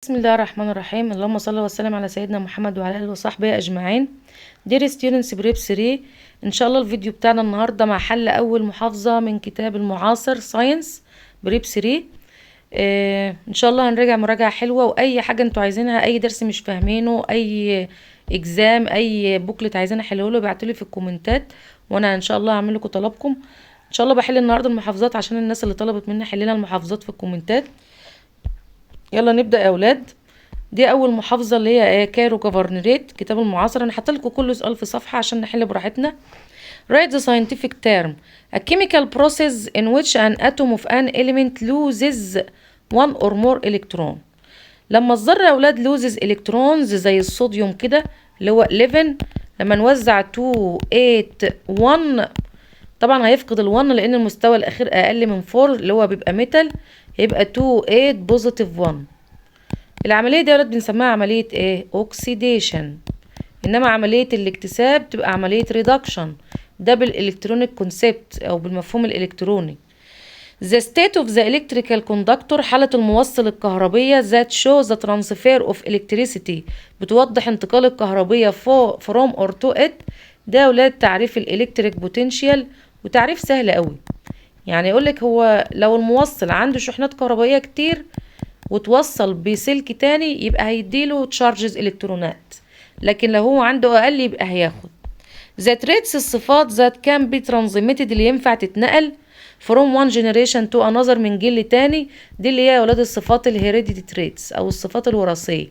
بسم الله الرحمن الرحيم. اللهم صل وسلم على سيدنا محمد وعلى اله وصحبه اجمعين. دير ستودنتس بريب 3، ان شاء الله الفيديو بتاعنا النهارده مع حل اول محافظه من كتاب المعاصر ساينس بريب 3. ان شاء الله هنراجع مراجعه حلوه، واي حاجه انتوا عايزينها، اي درس مش فاهمينه، اي اكزام، اي بوكلت عايزين احله له، ابعتولي في الكومنتات وانا ان شاء الله هعمل لكم طلبكم. ان شاء الله بحل النهارده المحافظات عشان الناس اللي طلبت مني حلنا المحافظات في الكومنتات. يلا نبدا يا اولاد. دي اول محافظه اللي هي كايرو جوفرنريت، كتاب المعاصر. انا حاطه لكم كل سؤال في صفحه عشان نحل براحتنا. Write the scientific term: a chemical process in which an atom of an element loses one or more electron. لما الذره يا اولاد loses electrons زي الصوديوم كده اللي هو 11، لما نوزع 2 8 1 طبعا هيفقد ال1 لان المستوى الاخير اقل من 4 اللي هو بيبقى ميتال، هيبقى 2 8 بوزيتيف 1. العملية دي يا ولاد بنسميها عملية ايه؟ اوكسيديشن. انما عملية الاكتساب تبقى عملية ريدكشن، ده بالالكترونيك كونسبت او بالمفهوم الالكتروني. The state of the electrical conductor، حالة الموصل الكهربية that shows the transfer of electricity، بتوضح انتقال الكهربية from or to it. ده يا ولاد تعريف الالكتريك بوتنشال، وتعريف سهل قوي. يعني يقولك هو لو الموصل عنده شحنات كهربائية كتير وتوصل بسلك تاني يبقى هيديله تشارجز الكترونات، لكن لو هو عنده اقل يبقى هياخد. ذا تريتس الصفات ذات كان بي ترانزميتد اللي ينفع تتنقل from one generation to another من جيل لتاني، دي اللي هي يا ولاد الصفات الهيريديتي تريتس او الصفات الوراثيه.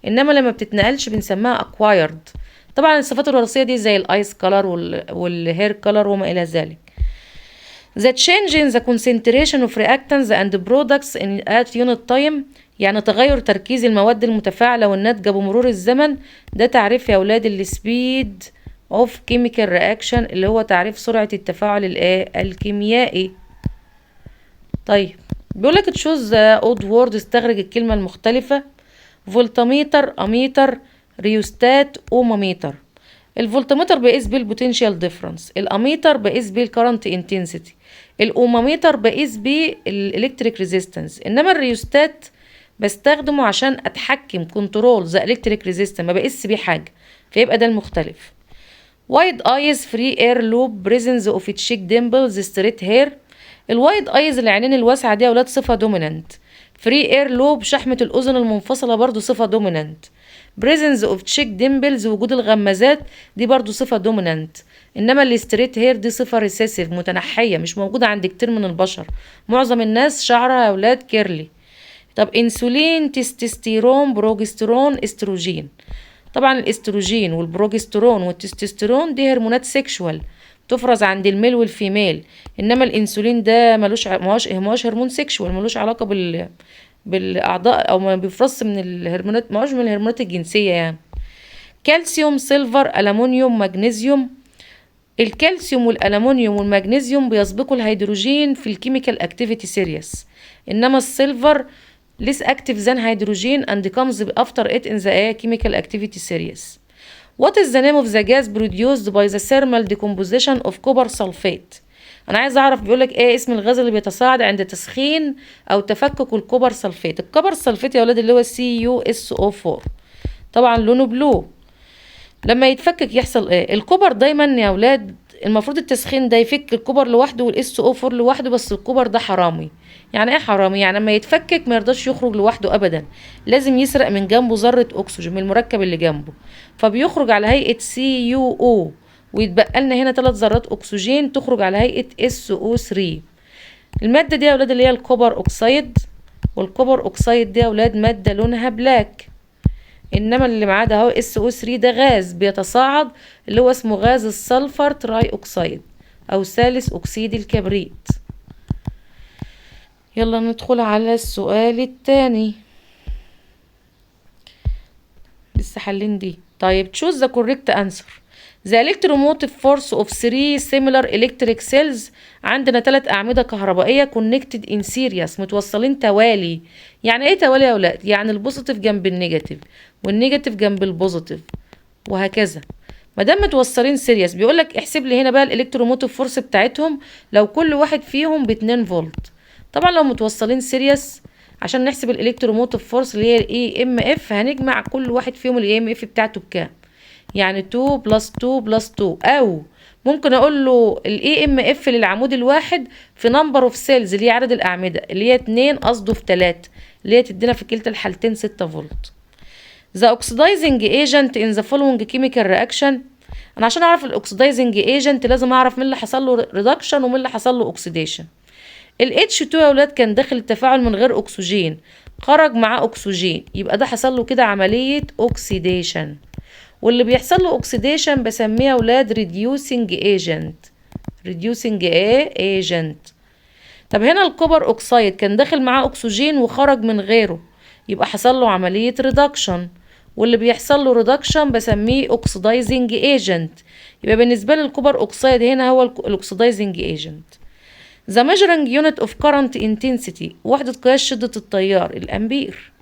انما لما بتتنقلش بنسميها acquired. طبعا الصفات الوراثيه دي زي الايس كولر والهير كولر وما الى ذلك. The change in the concentration of reactants and products in at unit time، يعني تغير تركيز المواد المتفاعلة والناتجة بمرور الزمن، ده تعريف يا أولاد السبيد of chemical reaction اللي هو تعريف سرعة التفاعل الكيميائي. طيب بيقولك تشوز the odd word، استخرج الكلمة المختلفة. فولتميتر، أميتر، ريوستات، أوماميتر. الفولتمتر بقيس بيه البوتنشال ديفرنس، الاميتر بقيس بيه الكرنت انتنسيتي، الاوماميتر بقيس بيه الالكتريك ريزيستنس، انما الريوستات بستخدمه عشان اتحكم كنترول ذا الكتريك ريزيستنس، ما بقيس بيه حاجه، فيبقى ده المختلف. وايد ايز، فري اير لوب، بريزنز اوف تشيك ديمبلز، ستريت هير. الوايد ايز العينين الواسعه دي يا اولاد صفه دومينانت. فري اير لوب شحمه الاذن المنفصله برضو صفه دومينانت. بريزنز اوف تشيك ديمبلز وجود الغمازات دي برضو صفه دومينانت. انما الستريت هير دي صفه ريسيسيف متنحيه، مش موجوده عند كتير من البشر، معظم الناس شعرها يا اولاد كيرلي. طب انسولين، تستوستيرون، بروجسترون، استروجين. طبعا الاستروجين والبروجسترون والتستوستيرون دي هرمونات سيكشوال تفرز عند الميل والفيميل، انما الانسولين ده ماهوش هرمون سيكشوال، ملوش علاقه بالاعضاء او ما بيفرز من الهرمونات، ماهوش من الهرمونات الجنسيه يعني. كالسيوم، سيلفر، ألمونيوم، مغنيسيوم. الكالسيوم والألمونيوم والمغنيسيوم بيسبقوا الهيدروجين في الكيميكال اكتيفيتي سيريس، انما السيلفر less active than hydrogen and comes after it in the chemical activity series. What is the name of the gas produced by the thermal decomposition of copper sulfate؟ انا عايز اعرف، بيقولك ايه اسم الغاز اللي بيتصاعد عند تسخين او تفكك الكوبر سلفيت. الكوبر سلفيت يا ولاد اللي هو CuSO4، طبعا لونه بلو. لما يتفكك يحصل ايه؟ الكوبر دايما يا ولاد المفروض التسخين ده يفك الكوبر لوحده والSO4 لوحده، بس الكوبر ده حرامي. يعني ايه حرامي؟ يعني لما يتفكك ما يرضاش يخرج لوحده ابدا، لازم يسرق من جنبه ذرة اكسجين من المركب اللي جنبه، فبيخرج على هيئة CuO، ويتبقى لنا هنا 3 ذرات اكسجين تخرج على هيئة SO3. المادة دي يا ولاد اللي هي الكوبر اوكسايد، والكوبر اوكسايد دي يا ولاد مادة لونها بلاك. انما اللي معاه ده اهو SO3 ده غاز بيتصاعد اللي هو اسمه غاز السلفر تراي اوكسايد او ثالث اكسيد الكبريت. يلا ندخل على السؤال الثاني، لسه حلين دي. طيب choose the correct answer. The electromotive force of 3 similar electric cells، عندنا 3 أعمدة كهربائية connected in series متوصلين توالي. يعني ايه توالي يا ولاد؟ يعني البوزيتيف جنب النيجاتيف والنيجاتيف جنب البوزيتيف وهكذا. ما دام متوصلين سيريس بيقولك احسب لي هنا بقى الالكتروموتيف فورس بتاعتهم لو كل واحد فيهم ب2 فولت. طبعا لو متوصلين سيريس عشان نحسب الالكتروموتيف فورس اللي هي الاي ام اف هنجمع كل واحد فيهم الاي ام اف بتاعته بكام، يعني 2 بلس 2 بلس 2، او ممكن اقول له الاي ام اف للعمود الواحد في نمبر اوف سيلز اللي هي عدد الاعمده اللي هي 2 قصده في 3 اللي هي تدينا في كلتا الحالتين 6 فولت. The oxidizing agent in the following chemical reaction. انا عشان اعرف الاوكسيدايزنج ايجنت لازم اعرف مين اللي حصل له ريدكشن ومين اللي حصل له اوكسيديشن. ال H2 يا ولاد كان داخل التفاعل من غير اكسجين، خرج معاه اكسجين، يبقى ده حصل له كده عمليه اوكسيديشن. واللي بيحصل له اوكسيديشن بسميه يا ولاد ريديوسنج ايجنت. ريديوسنج ايجنت. طب هنا الكوبر اوكسايد كان داخل معاه اكسجين وخرج من غيره، يبقى حصل له عمليه ريدكشن، واللي بيحصل له ريدكشن بسميه اوكسيدايزنج ايجنت. يبقى بالنسبه لي الكوبر اوكسايد هنا هو الاوكسيدايزنج ايجنت. The measuring unit of current intensity، وحدة قياس شدة التيار الأمبير.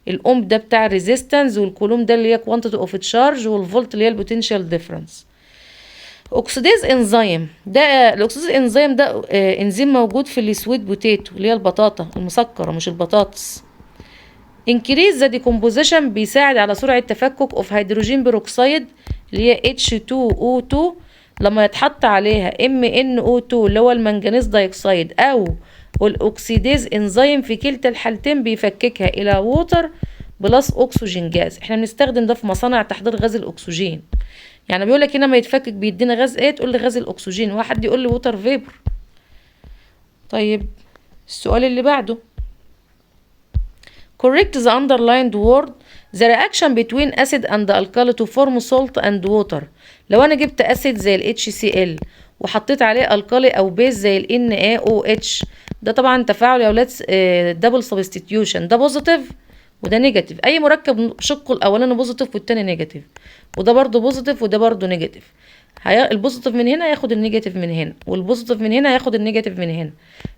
الأوم ده بتاع الريزيستنس، والكولوم ده اللي هي quantity of charge، والفولت اللي هي البوتنشال ديفرنس. أكسيديز إنزيم ده، الأكسيديز إنزيم ده إنزيم موجود في السويت بوتيتو اللي هي البطاطا المسكرة مش البطاطس. increase the decomposition بيساعد على سرعة تفكك of هيدروجين بيروكسيد اللي هي H2O2 لما يتحط عليها MnO2 اللي هو المنجنيز دايوكسيد، او الاكسيديز انزيم في كلتا الحالتين بيفككها الى ووتر بلس اكسجين جاز. احنا بنستخدم ده في مصانع تحضير غاز الاكسجين. يعني بيقول لك هنا ما يتفكك بيدينا غاز ايه، تقول لي غاز الاكسجين، واحد يقول لي ووتر فيبر. طيب السؤال اللي بعده correct the underlined word. The reaction between acid and alkali to form salt and water. لو انا جبت اسيد زي ال HCl وحطيت عليه الكالي او بيز زي ال NaOH، ده طبعا تفاعل يا ولاد دبل سبستيتيوشن، ده بوزيتيف وده نيجاتيف. اي مركب شقه الاولاني بوزيتيف والتاني نيجاتيف، وده برضو بوزيتيف وده برضو نيجاتيف. البوزيتيف من هنا ياخد النيجاتيف من هنا، والبوزيتيف من هنا ياخد النيجاتيف من هنا،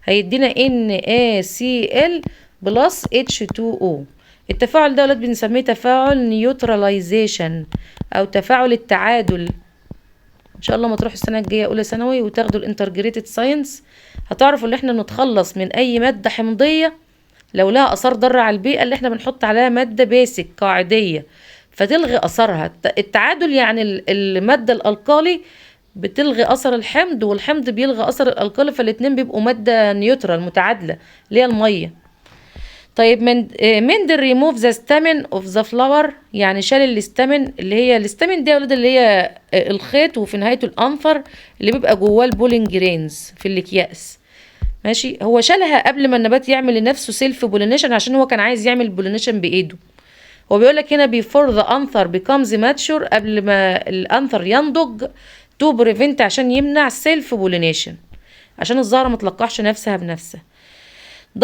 هيدينا NaCl بلس H2O. التفاعل ده ولاد بنسميه تفاعل نيوتراليزيشن او تفاعل التعادل. ان شاء الله ما تروحوا السنه الجايه اولى ثانوي وتاخدوا الانترجريتد ساينس هتعرفوا ان احنا بنتخلص من اي ماده حمضيه لو لها اثار ضاره على البيئه اللي احنا بنحط عليها ماده بيسك قاعديه فتلغي اثرها. التعادل يعني الماده الالقالي بتلغي اثر الحمض والحمض بيلغي اثر الالقالي، فالاتنين بيبقوا ماده نيوترال متعادله اللي هي الميه. طيب مندل ريموف ذا ستامين اوف ذا فلاور، يعني شال الاستامين اللي هي الاستامين دي يا ولاد اللي هي الخيط وفي نهايته الانثر اللي بيبقى جواه البولين جرينز في الاكياس. ماشي، هو شالها قبل ما النبات يعمل لنفسه سيلف بولينيشن عشان هو كان عايز يعمل بولينيشن بايده. هو بيقول لك هنا before the anther becomes mature، قبل ما الانثر ينضج، to prevent عشان يمنع سيلف بولينيشن عشان الزهره ما تلقحش نفسها بنفسها.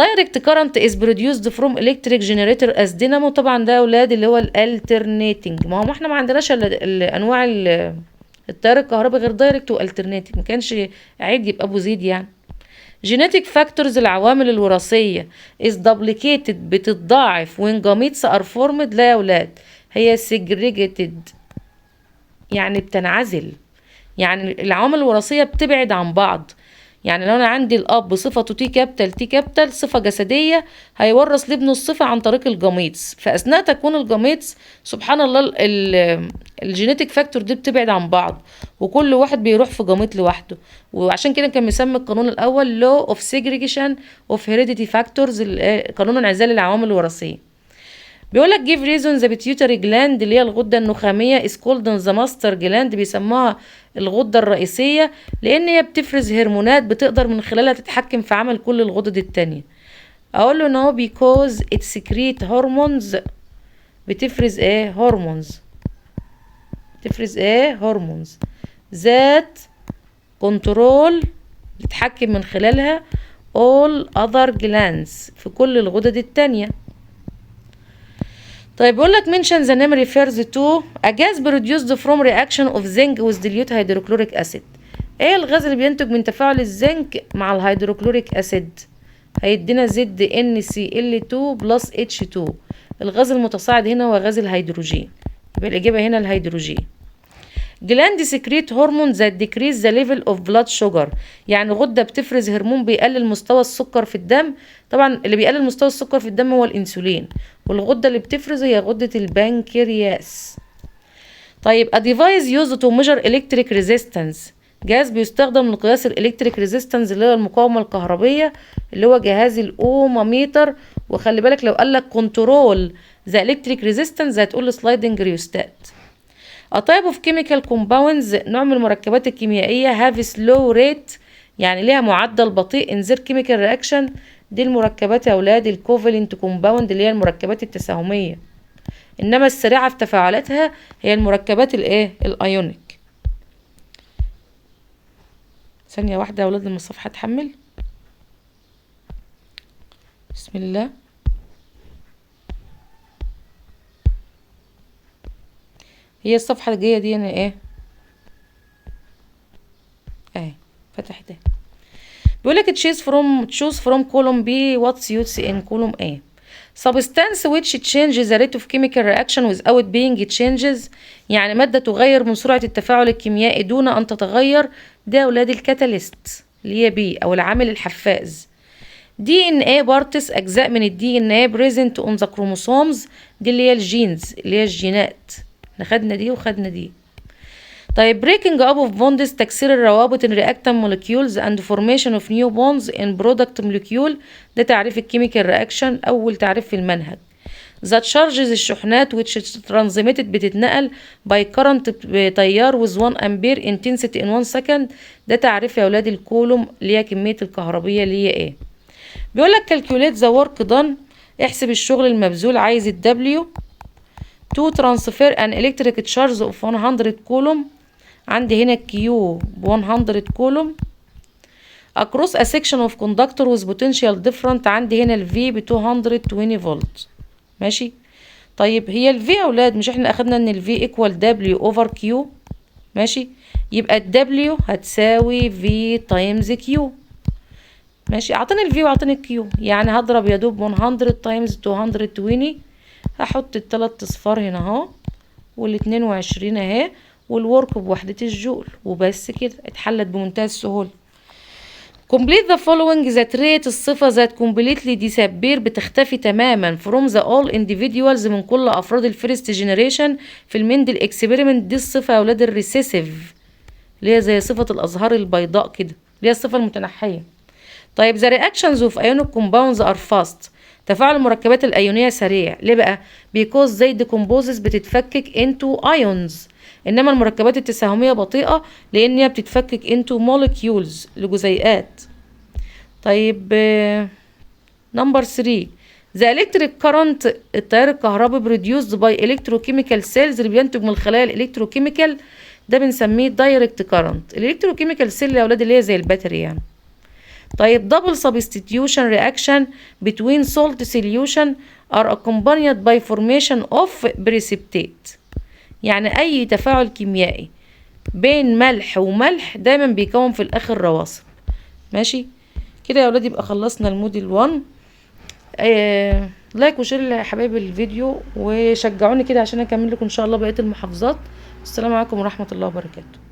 direct current is produced from electric generator as dynamo. طبعا ده اولاد اللي هو الالترنيتنج، ما هو احنا ما عندناش انواع التيار الكهربي غير دايركت والترنيتنج، ما كانش عيد يبقى ابو زيد يعني. genetic factors العوامل الوراثيه is duplicated بتتضاعف when gametes are formed. لا يا اولاد هي segregated يعني بتنعزل، يعني العوامل الوراثيه بتبعد عن بعض. يعني لو انا عندي الاب صفته تي كابيتال صفه جسديه هيورث لابنه الصفه عن طريق الجاميتس، فاثناء تكوين الجاميتس سبحان الله الجينيتك فاكتور دي بتبعد عن بعض وكل واحد بيروح في جاميت لوحده، وعشان كده كان مسمى القانون الاول لو اوف سيجريجيشن اوف هيريديتي فاكتورز، قانون انعزال العوامل الوراثيه. بيقول لك give reason the pituitary gland اللي هي الغده النخاميه is called the master gland، بيسموها الغده الرئيسيه لان هي بتفرز هرمونات بتقدر من خلالها تتحكم في عمل كل الغدد التانية. اقول له ان هو because it secrete hormones، بتفرز ايه hormones، بتفرز ايه hormones that control، بتتحكم من خلالها all other glands في كل الغدد التانية. طيب بيقول لك mention the name refers to a gas produced from reaction of zinc with dilute hydrochloric acid. ايه الغاز اللي بينتج من تفاعل الزنك مع الهيدروكلوريك اسيد؟ هيدينا زد NCl2 بلس H2. الغاز المتصاعد هنا هو غاز الهيدروجين، يبقى الإجابة هنا الهيدروجين. جلاند سكريت هرمون ذات ديكريز ذا ليفل اوف بلاد شوجر، يعني غده بتفرز هرمون بيقلل مستوى السكر في الدم. طبعا اللي بيقلل مستوى السكر في الدم هو الانسولين، والغده اللي بتفرزه هي غده البنكرياس. طيب a device used to measure electric resistance، جهاز بيستخدم لقياس الالكتريك ريزيستنس اللي هو المقاومه الكهربيه، اللي هو جهاز الاوماميتر. وخلي بالك لو قال لك كنترول ذا الكتريك ريزيستنس هتقول سلايدنج ريوستات. A type of chemical compounds، نوع من المركبات الكيميائيه have slow rate، يعني ليها معدل بطيء in their chemical reaction. دي المركبات يا اولاد الكوفالنت كومباوند اللي هي المركبات التساهميه، انما السريعه في تفاعلاتها هي المركبات الايه الايونيك. ثانيه واحده يا اولاد لما الصفحه تحمل. بسم الله. هي الصفحه الجايه دي انا ايه اهي فتحتها. بيقولك choose from column B what suits in column A. substance which changes the rate of chemical reaction without being changes، يعني مادة تغير من سرعة التفاعل الكيميائي دون أن تتغير. ده يا أولاد الكاتاليست اللي هي بي أو العامل الحفاز. DNA parts، أجزاء من الدي ان ايه present on the chromosomes، دي اللي هي الجينز اللي هي الجينات. احنا خدنا دي وخدنا دي. طيب breaking up of bonds، تكسير الروابط in reactant molecules and formation of new bonds in product molecule، ده تعريف الكيميكال رياكشن، أول تعريف في المنهج. that charges، الشحنات which transmitted، بتتنقل by current، بتيار with 1 ampere intensity in 1 second، ده تعريف يا أولاد الكولوم اللي هي كمية الكهربية اللي هي ايه. بيقولك calculate the work done، احسب الشغل المبذول، عايز ال W to transfer an electric charge of 100 coulomb، عندي هنا Q ب 100 كولوم across a section of conductor with potential different، عندي هنا ال V ب 220 فولت. ماشي. طيب هي ال V يا أولاد مش احنا أخدنا إن ال V equal W over Q؟ ماشي، يبقى ال W هتساوي V times Q. ماشي، أعطاني ال V وأعطاني ال Q، يعني هضرب يا دوب 100 times 220، هحط التلات أصفار هنا اهو وال22 اهي، والورك بوحدة الجول، وبس كده اتحلت بمنتهى السهولة. complete the following that rate، الصفة ذات completely disappear، بتختفي تماما from the all individuals، من كل أفراد الفيرست جنريشن في المندل اكسبيرمنت. دي الصفة يا ولاد الريسيسيف اللي هي زي صفة الأزهار البيضاء كده، اللي هي الصفة المتنحية. طيب the reactions of ionic compounds are fast، تفاعل المركبات الأيونية سريع. ليه بقى؟ because they decomposes، بتتفكك into ions، انما المركبات التساهميه بطيئه لان هي بتتفكك into molecules، لجزيئات. طيب نمبر 3 the electric current، التيار الكهربي produced by electrochemical cells، اللي بينتج من الخلايا الالكتروكيميكال، ده بنسميه direct current. الالكتروكيميكال سيل يا اولاد اللي هي زي الباتري يعني. طيب double substitution reaction between salt solution are accompanied by formation of precipitate، يعني أي تفاعل كيميائي بين ملح وملح دايما بيكون في الآخر رواسب. ماشي كده يا ولاد، يبقى خلصنا الموديل 1. لايك وشير يا حبايبي الفيديو، وشجعوني كده عشان أكمل لكم إن شاء الله بقية المحافظات. السلام عليكم ورحمة الله وبركاته.